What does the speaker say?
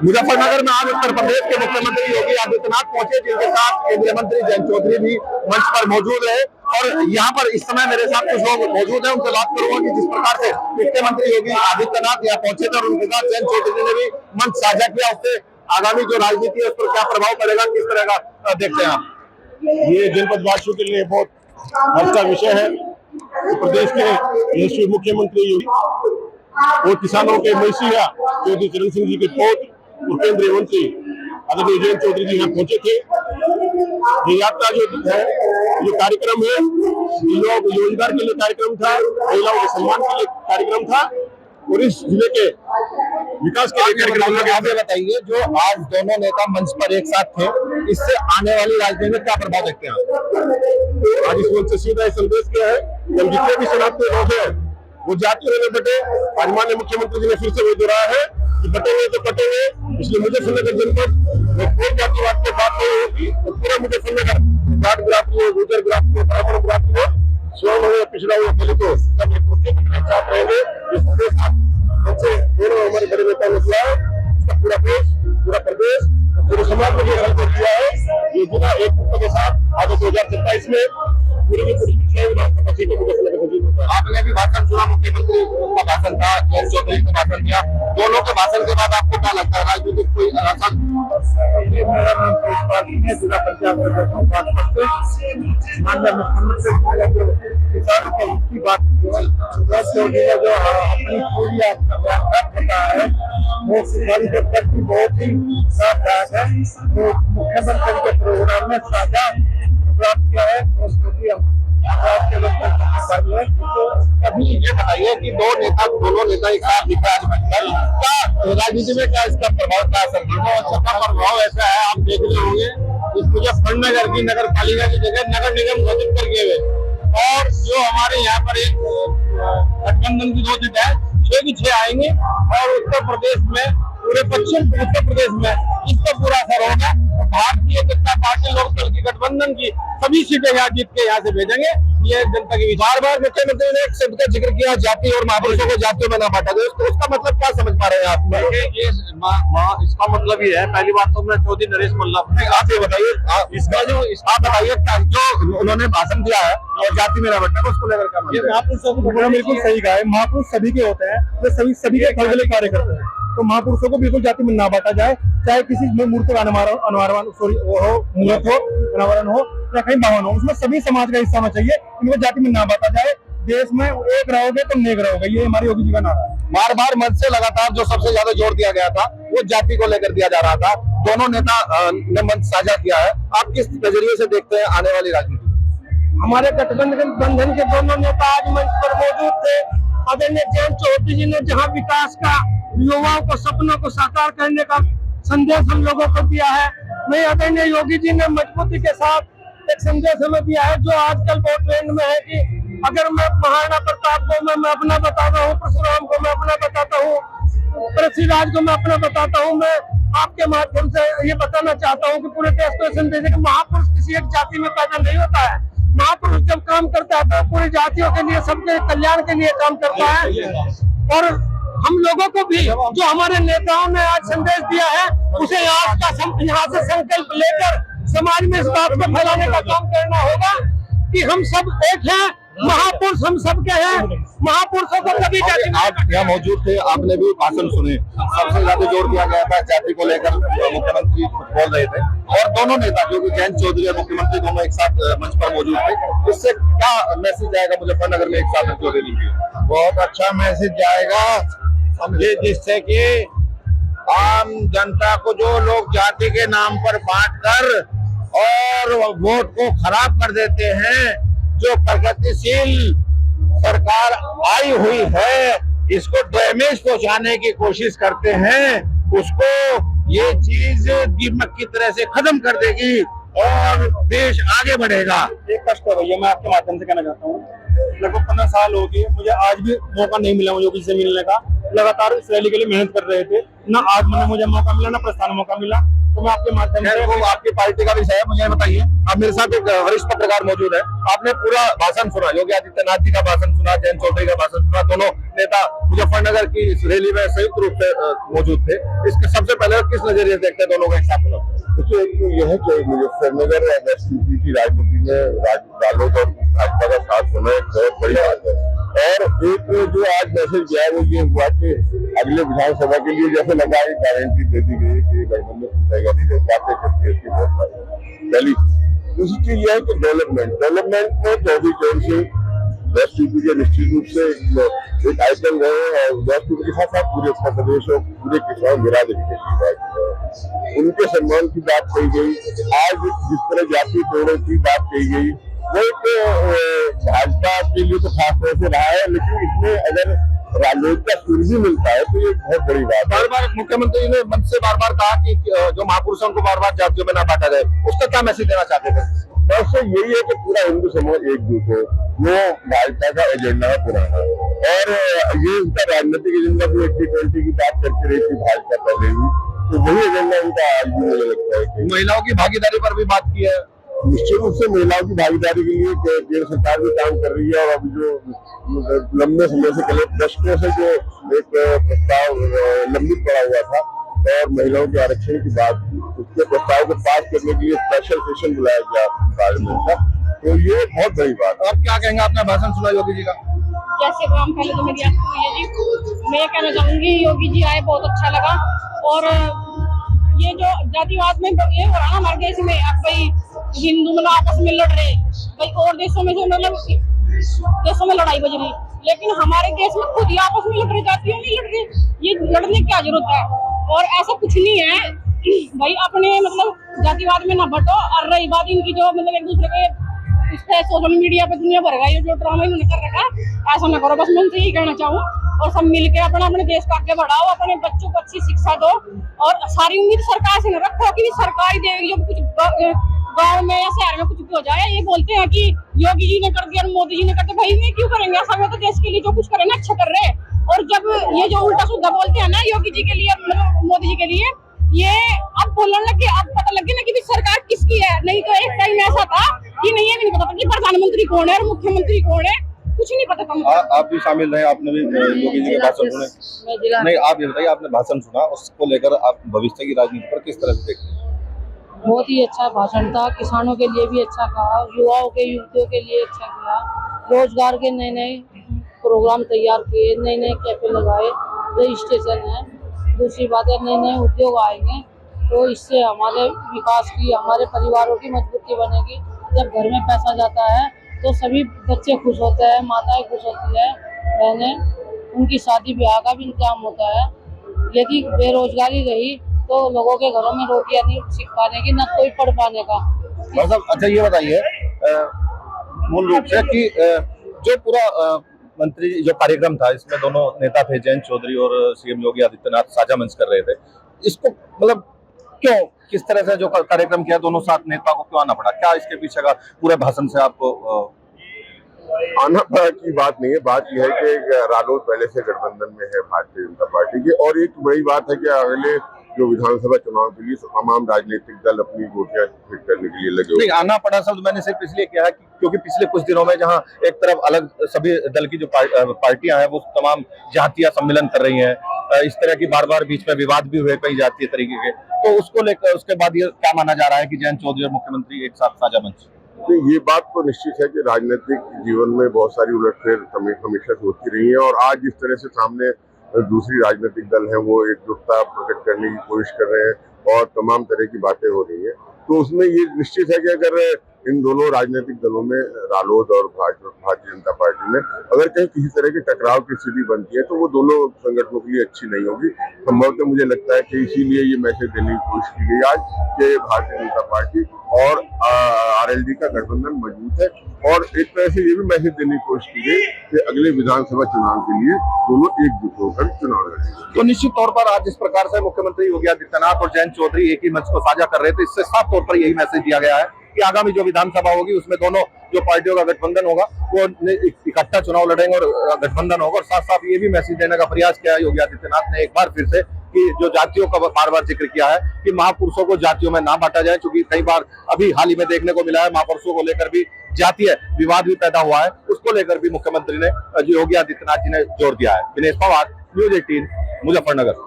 मुजफ्फरनगर में आज उत्तर प्रदेश के मुख्यमंत्री योगी आदित्यनाथ पहुंचे, जिनके साथ केंद्रीय मंत्री जयंत चौधरी भी मंच पर मौजूद रहे। और यहाँ पर इस समय मेरे साथ कुछ लोग मौजूद हैं, उनसे बात करूंगा कि जिस प्रकार से मुख्यमंत्री योगी आदित्यनाथ यहाँ पहुंचे थे और उनके साथ जयंत चौधरी ने भी मंच साझा किया, उससे आगामी जो राजनीति है उस पर क्या प्रभाव पड़ेगा, किस तरह का देखते हैं आप? ये जनपदवासियों के लिए बहुत अच्छा विषय है। प्रदेश के यशस्वी मुख्यमंत्री योगी और किसानों के मैसिया चौधरी चरण सिंह जी के पौत्र और केंद्रीय मंत्री आदरणीय जयंत चौधरी जी यहाँ पहुंचे थे। ये यात्रा जो है, ये कार्यक्रम है, लोग रोजगार के लिए कार्यक्रम था, महिलाओं के सम्मान के लिए कार्यक्रम था और इस जिले के विकास के लिए कार्यक्रम। आप ये बताइए, जो आज दोनों नेता मंच पर एक साथ थे, इससे आने वाली राजनीति में क्या प्रभाव देखते हैं? आज इस मंच से सीधा संदेश किया है कि हम जितने भी शरारती लोग हैं वो जाति में बटे। आज माननीय मुख्यमंत्री जी ने फिर से वही दोहराया है कि बटेंगे तो कटेंगे। इसलिए मुजफ्फरनगर जनपद में कोई जातिवाद की बात नहीं होगी। पूरा मुजफ्फरनगर जाट गिराती हो, गुर्जर गिराती हो, ब्राह्मण गिराती हो, स्वर्ण हो या पिछड़ा हुआ दलित हो, सब एक मुद्दे के साथ रहेंगे। दोनों हमारे बड़े नेता ने किया है, पूरा देश, पूरा प्रदेश, पूरे समाज में ये संकल्प किया है। ये जिला एकता के साथ आगे 2027 में आपने भी भाषण सुना, मुख्यमंत्री का भाषण था, जयंत चौधरी का भाषण किया, दोनों के भाषण के बाद आपको क्या लगता है राजनीतिक कोई जिला पंचायत किसानों के हित की बात जो अपनी पूरी होता है वो किसानी के प्रति बहुत ही लाभदायक है। वो मुख्यमंत्री के प्रोग्राम में साझा प्राप्त किया है अभी ये बताइए कि दोनों नेता एक साथ दिख रहा है, क्या राजनीति में क्या इसका प्रभाव, क्या असर? इसका प्रभाव ऐसा है, आप देख रहे होंगे इस मुजफ्फरनगर की नगर पालिका की जगह नगर निगम घोषित कर दिए गए और जो हमारे यहाँ पर एक गठबंधन की 2 सीट है, 6 की 6 आएंगे और उत्तर प्रदेश में, पूरे पश्चिम उत्तर प्रदेश में इसका पूरा असर होगा। भारतीय जनता पार्टी लोकदल की गठबंधन की सभी सीटें यहाँ जीत के यहाँ से भेजेंगे। ये जनता की बार बार मुख्यमंत्री ने एक शब्द का जिक्र किया, जाति और महापुरुषों को जातियों में ना बांटा जाए, तो उसका मतलब क्या समझ पा रहे हैं आप? इसका मतलब ये है, पहली बात तो मैं चौधरी नरेश मल्ला, आप ये बताइए, इसका जो आप बताइए जो उन्होंने भाषण दिया है और जाति में ना बांटा, उसको लेकर क्या मानते हैं? महापुरुषों को बिल्कुल सही कहा है। महापुरुष सभी के होते हैं, वे सभी के फल के लिए कार्य करते हैं, तो महापुरुषों को बिल्कुल जाति में ना बांटा जाए, चाहे किसी में मूर्ति का अनावरण हो या कहीं भवन हो, उसमें सभी समाज का हिस्सा होना चाहिए। इनको जाति में ना बांटा जाए। देश में एक रहोगे तो नेक रहोगे, ये हमारी योगी जी का नारा है। बार बार मंच से लगातार जो सबसे ज्यादा जोर दिया गया था वो जाति को लेकर दिया जा रहा था, दोनों नेता ने मंच साझा किया है। आप किस नजरिए से देखते हैं आने वाली राजनीति? हमारे गठबंधन के दोनों नेता आज मंच पर मौजूद थे। आदरणीय जयंत चौधरी जी ने जहां विकास का, युवाओं को सपनों को साकार करने का संदेश हम लोगों को दिया है, वही आदरणीय योगी जी ने मजबूती के साथ एक संदेश हमें दिया है जो आजकल बहुत ट्रेंड में है कि अगर मैं महाराणा प्रताप को मैं अपना बताता हूँ, परशुराम को मैं अपना बताता हूँ, पृथ्वीराज को मैं अपना बताता हूँ, मैं आपके माध्यम से ये बताना चाहता हूँ कि पूरे देश को संदेश है कि महापुरुष किसी एक जाति में पैदा नहीं होता है। महापुरुष जब काम करता है तो पूरी जातियों के लिए, सबके कल्याण के लिए काम करता है। और हम लोगों को भी जो हमारे नेताओं ने आज संदेश दिया है, उसे यहाँ से संकल्प लेकर समाज में इस बात को फैलाने का काम करना होगा कि हम सब एक हैं, महापुरुष हम सबके हैं, महापुरुषों को कभी जाति। आप यहाँ मौजूद थे, आपने भी भाषण सुने, सबसे ज्यादा जोर दिया गया था जाति को लेकर, मुख्यमंत्री बोल रहे थे और दोनों नेता जो कि जयंत चौधरी और मुख्यमंत्री दोनों एक साथ मंच पर मौजूद थे, इससे क्या मैसेज जाएगा मुजफ्फरनगर में एक साथ जोड़े लीजिए? बहुत अच्छा मैसेज जाएगा, समझे, जिससे कि आम जनता को जो लोग जाति के नाम पर बांटकर और वोट को खराब कर देते हैं, जो प्रगतिशील सरकार आई हुई है इसको डैमेज पहुंचाने की कोशिश करते हैं, उसको ये चीज दीमक की तरह से खत्म कर देगी और देश आगे बढ़ेगा। एक कष्ट है भैया, मैं आपके माध्यम से कहना चाहता हूँ, लगभग 15 साल हो गए मुझे, आज भी मौका नहीं मिला मुझे किसी से मिलने का। लगातार इस रैली के लिए मेहनत कर रहे थे, ना आज मुझे मौका मिला, ना प्रस्थान मौका मिला। तो मैं आपके माध्यम से, वो आपकी पार्टी का विषय है, मुझे बताइए। अब मेरे साथ एक वरिष्ठ पत्रकार मौजूद है, आपने पूरा भाषण सुना, योगी आदित्यनाथ जी का भाषण सुना, जयंत चौधरी का भाषण सुना, दोनों नेता मुजफ्फरनगर की इस रैली में संयुक्त रूप से मौजूद थे। इसके सबसे पहले किस नजरिए से देखते हैं दोनों का एक साथ होना? देखिए, एक तो यह है कि मुजफ्फरनगर और वेस्ट यूपी की राजनीति में रालोद और भाजपा का साथ होना एक बहुत बड़ी बात है। और एक जो आज मैसेज गया है वो ये हुआ कि अगले विधानसभा के लिए जैसे लगा एक गारंटी दे दी गई कि गठबंधन टूटेगा नहीं, जो बातें करती है बहुत सारी। पहली दूसरी चीज यह है कि डेवलपमेंट में चौधरी चरण सिंह वेस्ट यूपी के निश्चित रूप से एक आइकन रहे और वेस्ट यूपी के साथ साथ पूरे उत्तर प्रदेश और पूरे किसान बिरादरी के लिए उनके सम्मान की बात कही गई। आज जिस तरह जाति तोड़ों की बात कही गई वो एक भाजपा के लिए तो खास तौर से रहा है, लेकिन इसमें अगर रालोद का सुर भी मिलता है तो ये बहुत बड़ी बात है। बार बार मुख्यमंत्री ने मंच से बार बार कहा कि जो महापुरुष हैं उनको बार बार जातियों में ना बांटा जाए, उसका क्या मैसेज देना चाहते थे? बस यही है कि पूरा हिंदू समाज एकजुट हो, वो भाजपा का एजेंडा है पुराना, और ये उनका राजनीतिक एजेंडा भी 80-20 की बात करती रही थी भाजपा पहले ही, तो वही एजेंडा उनका आज भी मुझे लगता है कि महिलाओं की भागीदारी पर भी बात की है। निश्चित रूप से महिलाओं की भागीदारी के लिए केंद्र सरकार भी काम कर रही है, और अभी जो लंबे समय से पहले दशकों से जो एक प्रस्ताव लंबित पड़ा हुआ था और महिलाओं के आरक्षण की बात, उसके प्रस्ताव को पास करने के लिए स्पेशल सेशन बुलाया गया पार्लियामेंट का, तो ये बहुत बड़ी बात है। आप क्या कहेंगे? आपने भाषण सुना योगी जी का? जैसे काम पहले तो मेरी आपको ये जी मैं कहना चाहूंगी, योगी जी आए बहुत अच्छा लगा। और ये जो जातिवाद में ये हो रहा है हमारे देश में, अब भाई हिंदू मतलब आपस में लड़ रहे, भाई और देशों में जो मतलब देशों में लड़ाई बज रही, लेकिन हमारे देश में खुद ही आपस में लड़ रहे, जातियों में लड़ रहे, ये लड़ने की क्या जरूरत है? और ऐसा कुछ नहीं है भाई, अपने मतलब जातिवाद में ना बटो। और रही बात इनकी जो मतलब एक दूसरे के इस पे सोशल मीडिया पे दुनिया भर गया, ये जो ड्रामा इन्होंने कर रखा है, ऐसा ना करो। बस मैं उनसे यही कहना चाहूँ, और सब मिलके अपना अपने देश को आगे बढ़ाओ, अपने बच्चों को अच्छी शिक्षा दो, और सारी उम्मीद सरकार से न रखो कि सरकार ही देगी। जब कुछ गांव में या शहर में कुछ भी हो जाए, ये बोलते हैं कि योगी जी ने कर दिया, मोदी जी ने कर दिया, भाई ये क्यों करेंगे? ऐसा में तो देश के लिए जो कुछ करे ना अच्छा कर रहे। और जब ये जो उल्टा सीधा बोलते हैं ना योगी जी के लिए, मतलब मोदी जी के लिए, ये अब बोलने लगे, अब पता लगे ना कि सरकार किसकी है। नहीं तो एक टाइम ऐसा था कि नहीं, ये भी नहीं पता था कि प्रधानमंत्री कौन है और मुख्यमंत्री कौन है, कुछ नहीं पता था। आप भी शामिल रहे, आपने भी योगी जी के भाषण सुने? नहीं, आप ये बताइए, आपने भाषण सुना, उसको लेकर आप भविष्य की राजनीति पर किस तरह से देखते हैं? बहुत ही अच्छा भाषण था, किसानों के लिए भी अच्छा कहा, युवाओं के युवतियों के लिए अच्छा किया, रोजगार के नए नए प्रोग्राम तैयार किए, नए नए कैफे लगाए, रजिस्ट्रेशन है। दूसरी बात है, नए नए उद्योग आएंगे तो इससे हमारे विकास की, हमारे परिवारों की मजबूती बनेगी। जब घर में पैसा जाता है तो सभी बच्चे खुश होते हैं, माताएं खुश होती है, बहनें, उनकी शादी ब्याह का भी इंतजाम होता है। यदि बेरोजगारी रही तो लोगों के घरों में रोटियां नहीं सीख पाने की, न कोई पढ़ पाने का। मतलब अच्छा ये बताइए मूल रूप से कि जो पूरा मंत्री जो कार्यक्रम था, इसमें दोनों नेता थे, जयंत चौधरी और सीएम योगी आदित्यनाथ साझा मंच कर रहे थे, इसको मतलब क्यों, किस तरह से जो कार्यक्रम किया दोनों साथ नेता को क्यों आना पड़ा? क्या इसके पीछे का पूरे भाषण से आपको आना पड़ा की बात नहीं है। बात यह है कि रालोद पहले से गठबंधन में है भारतीय जनता पार्टी की, और एक बड़ी बात है कि अगले जो विधानसभा चुनाव के लिए तमाम राजनीतिक दल अपनी गोटियां फिट करने के लिए लगे हुए। नहीं, आना पड़ा शब्द मैंने सिर्फ इसलिए किया है क्योंकि पिछले कुछ दिनों में जहां एक तरफ अलग सभी दल की जो पार्टियां हैं वो तमाम जातीय सम्मेलन कर रही हैं, इस तरह की बार बार बीच में विवाद भी हुए कई जातीय तरीके के, तो उसको लेकर उसके बाद ये क्या माना जा रहा है कि जयंत चौधरी और मुख्यमंत्री एक साथ साझा मंच? ये बात तो निश्चित है कि राजनीतिक जीवन में बहुत सारी उलटफेर हमेशा होती रही है, और आज जिस तरह से सामने दूसरी राजनीतिक दल है वो एकजुटता प्रकट करने की कोशिश कर रहे हैं और तमाम तरह की बातें हो रही है, तो उसमें ये निश्चित है कि अगर इन दोनों राजनीतिक दलों में, रालोद और भारतीय जनता पार्टी में, अगर कहीं किसी तरह की टकराव की स्थिति बनती है तो वो दोनों संगठनों के लिए अच्छी नहीं होगी। संभवतः मुझे लगता है कि इसीलिए ये मैसेज देने की कोशिश की गई आज कि भारतीय जनता पार्टी और आरएलडी का गठबंधन मजबूत है, और एक तरह से ये भी मैसेज देने की कोशिश की गई कि अगले विधानसभा चुनाव के लिए दोनों एकजुट होकर चुनाव लड़ेंगे। तो निश्चित तौर पर आज जिस प्रकार से मुख्यमंत्री योगी आदित्यनाथ और जयंत चौधरी एक ही मंच को साझा कर रहे थे, इससे साफ तौर पर यही मैसेज दिया गया है कि आगामी जो विधानसभा होगी उसमें दोनों जो पार्टियों का गठबंधन होगा वो इकट्ठा चुनाव लड़ेंगे और गठबंधन होगा, और साथ साथ ये भी मैसेज देने का प्रयास किया है योगी आदित्यनाथ ने एक बार फिर से कि जो जातियों का बार बार जिक्र किया है कि महापुरुषों को जातियों में ना बांटा जाए, क्योंकि कई बार अभी हाल ही में देखने को मिला है महापुरुषों को लेकर भी जातीय विवाद भी पैदा हुआ है। उसको लेकर भी मुख्यमंत्री ने योगी आदित्यनाथ जी ने जोर दिया है। विनेश पवार, न्यूज़ 18, मुजफ्फरनगर।